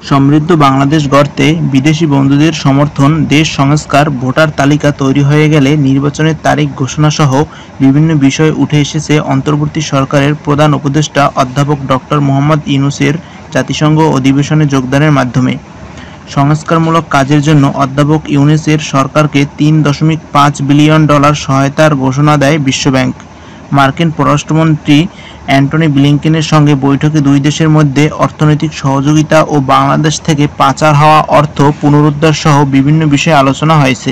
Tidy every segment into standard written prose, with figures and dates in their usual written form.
সমৃদ্ধ বাংলাদেশ গড়তে বিদেশি বন্ধুদের সমর্থন, দেশ সংস্কার, ভোটার তালিকা তৈরি হয়ে গেলে নির্বাচনের তারিখ ঘোষণাসহ বিভিন্ন বিষয় উঠে এসেছে অন্তর্বর্তী সরকারের প্রধান উপদেষ্টা অধ্যাপক ডক্টর মোহাম্মদ ইউনূসের জাতিসংঘ অধিবেশনে যোগদানের মাধ্যমে। সংস্কারমূলক কাজের জন্য অধ্যাপক ইউনূসের সরকারকে $3.5 বিলিয়ন সহায়তার ঘোষণা দেয় বিশ্বব্যাংক। মার্কিন পররাষ্ট্রমন্ত্রী অ্যান্টনি ব্লিংকেনের সঙ্গে বৈঠকে দুই দেশের মধ্যে অর্থনৈতিক সহযোগিতা ও বাংলাদেশ থেকে পাচার হওয়া অর্থ পুনরুদ্ধার সহ বিভিন্ন বিষয়ে আলোচনা হয়েছে।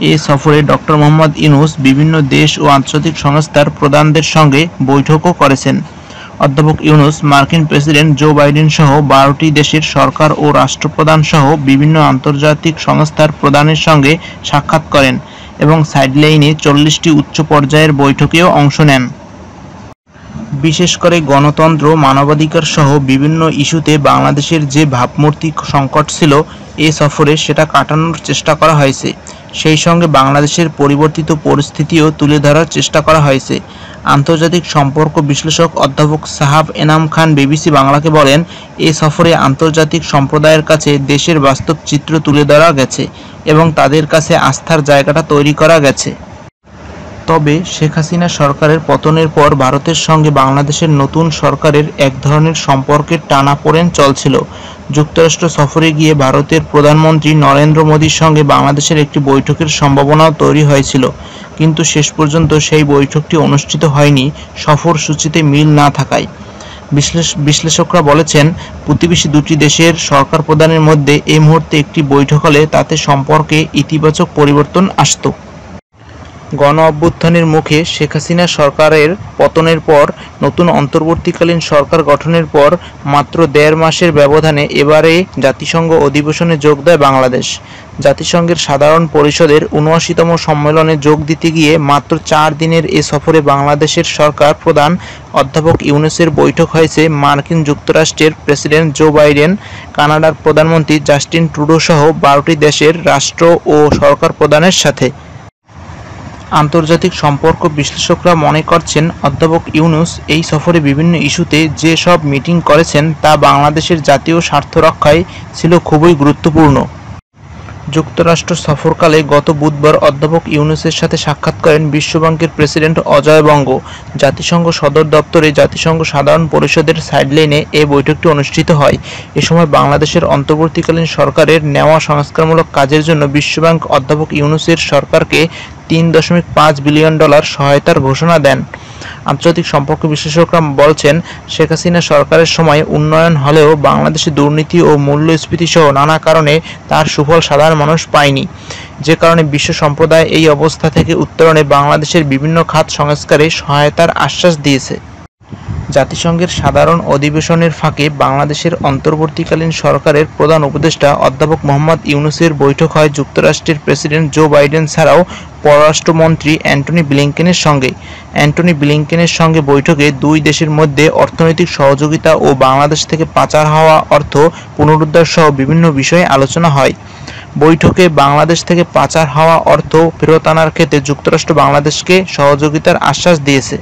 এ সফরে ডক্টর মোহাম্মদ ইউনূস বিভিন্ন দেশ ও আন্তর্জাতিক সংস্থার প্রধানদের সঙ্গে বৈঠকও করেছেন। অধ্যাপক ইউনূস মার্কিন প্রেসিডেন্ট জো বাইডেন সহ 12টি দেশের সরকার ও রাষ্ট্রপ্রধান সহ বিভিন্ন আন্তর্জাতিক সংস্থার প্রধানের সঙ্গে সাক্ষাৎ করেন এবং সাইডলাইনে 40টি উচ্চ পর্যায়ের বৈঠকেও অংশ নেন। বিশেষ করে গণতন্ত্র, মানবাধিকার সহ বিভিন্ন ইস্যুতে বাংলাদেশের যে ভাবমূর্তি সংকট ছিল, এ সফরে সেটা কাটানোর চেষ্টা করা হয়েছে। সেই সঙ্গে বাংলাদেশের পরিবর্তিত পরিস্থিতিও তুলে ধরার চেষ্টা করা হয়েছে। আন্তর্জাতিক সম্পর্ক বিশ্লেষক অধ্যাপক সাহাব এনাম খান বিবিসি বাংলাকে বলেন, এ সফরে আন্তর্জাতিক সম্প্রদায়ের কাছে দেশের বাস্তব চিত্র তুলে ধরা গেছে এবং তাদের কাছে আস্থার জায়গাটা তৈরি করা গেছে। তবে শেখ হাসিনা সরকারের পতনের পর ভারতের সঙ্গে বাংলাদেশের নতুন সরকারের এক ধরনের সম্পর্কের টানাপোড়েন চলছিল। যুক্তরাষ্ট্র সফরে গিয়ে ভারতের প্রধানমন্ত্রী নরেন্দ্র মোদীর সঙ্গে বাংলাদেশের একটি বৈঠকের সম্ভাবনাও তৈরি হয়েছিল, কিন্তু শেষ পর্যন্ত সেই বৈঠকটি অনুষ্ঠিত হয়নি সফরসূচিতে মিল না থাকায়। বিশ্লেষকরা বলেছেন, প্রতিবেশী দুটি দেশের সরকার প্রধানের মধ্যে এই মুহূর্তে একটি বৈঠক হলে তাতে সম্পর্কে ইতিবাচক পরিবর্তন আসত। গণ অভ্যুত্থানের মুখে শেখ হাসিনা সরকারের পতনের পর নতুন অন্তর্বর্তীকালীন সরকার গঠনের পর মাত্র 1.5 মাসের ব্যবধানে এবারে জাতিসংঘ অধিবেশনে যোগ দেয় বাংলাদেশ। জাতিসংঘের সাধারণ পরিষদের 79তম সম্মেলনে যোগ দিতে গিয়ে মাত্র 4 দিনের এ সফরে বাংলাদেশের সরকার প্রধান অধ্যাপক ইউনূসের বৈঠক হয়েছে মার্কিন যুক্তরাষ্ট্রের প্রেসিডেন্ট জো বাইডেন, কানাডার প্রধানমন্ত্রী জাস্টিন ট্রুডো সহ 12টি দেশের রাষ্ট্র ও সরকার প্রধানের সাথে। আন্তর্জাতিক সম্পর্ক বিশ্লেষকরা মনে করছেন, অধ্যাপক ইউনূস এই সফরে বিভিন্ন ইস্যুতে যে সব মিটিং করেছেন তা বাংলাদেশের জাতীয় স্বার্থ রক্ষায় ছিল খুবই গুরুত্বপূর্ণ। যুক্তরাষ্ট্র সফরকালে গত বুধবার অধ্যাপক ইউনূসের সাথে সাক্ষাৎ করেন বিশ্বব্যাংকের প্রেসিডেন্ট অজয় বঙ্গ। জাতিসংঘ সদর দপ্তরে জাতিসংঘ সাধারণ পরিষদের সাইডলাইনে এই বৈঠকটি অনুষ্ঠিত হয়। এ সময় বাংলাদেশের অন্তর্বর্তীকালীন সরকারের নেওয়া সংস্কারমূলক কাজের জন্য বিশ্বব্যাংক অধ্যাপক ইউনূসের সরকারকে $3.5 বিলিয়ন সহায়তার ঘোষণা দেন। আন্তর্জাতিক সম্পর্ক বিশ্লেষকরা বলছেন, শেখ হাসিনা সরকারের সময় উন্নয়ন হলেও বাংলাদেশে দুর্নীতি ও মূল্যস্ফীতি সহ নানা কারণে তার সুফল সাধারণ মানুষ পায়নি, যে কারণে বিশ্ব সম্প্রদায় এই অবস্থা থেকে উত্তরণে বাংলাদেশের বিভিন্ন খাত সংস্কারে সহায়তার আশ্বাস দিয়েছে। জাতিসংঘের সাধারণ অধিবেশনের ফাঁকে বাংলাদেশের অন্তর্বর্তীকালীন সরকারের প্রধান উপদেষ্টা অধ্যাপক মোহাম্মদ ইউনূসের বৈঠক হয় যুক্তরাষ্ট্রের প্রেসিডেন্ট জো বাইডেন ছাড়াও পররাষ্ট্রমন্ত্রী অ্যান্টনি ব্লিংকেনের সঙ্গে। অ্যান্টনি ব্লিংকেনের সঙ্গে বৈঠকে দুই দেশের মধ্যে অর্থনৈতিক সহযোগিতা ও বাংলাদেশ থেকে পাচার হওয়া অর্থ পুনরুদ্ধার সহ বিভিন্ন বিষয়ে আলোচনা হয়। বৈঠকে বাংলাদেশ থেকে পাচার হওয়া অর্থ ফেরত আনার ক্ষেত্রে যুক্তরাষ্ট্র বাংলাদেশকে সহযোগিতার আশ্বাস দিয়েছে।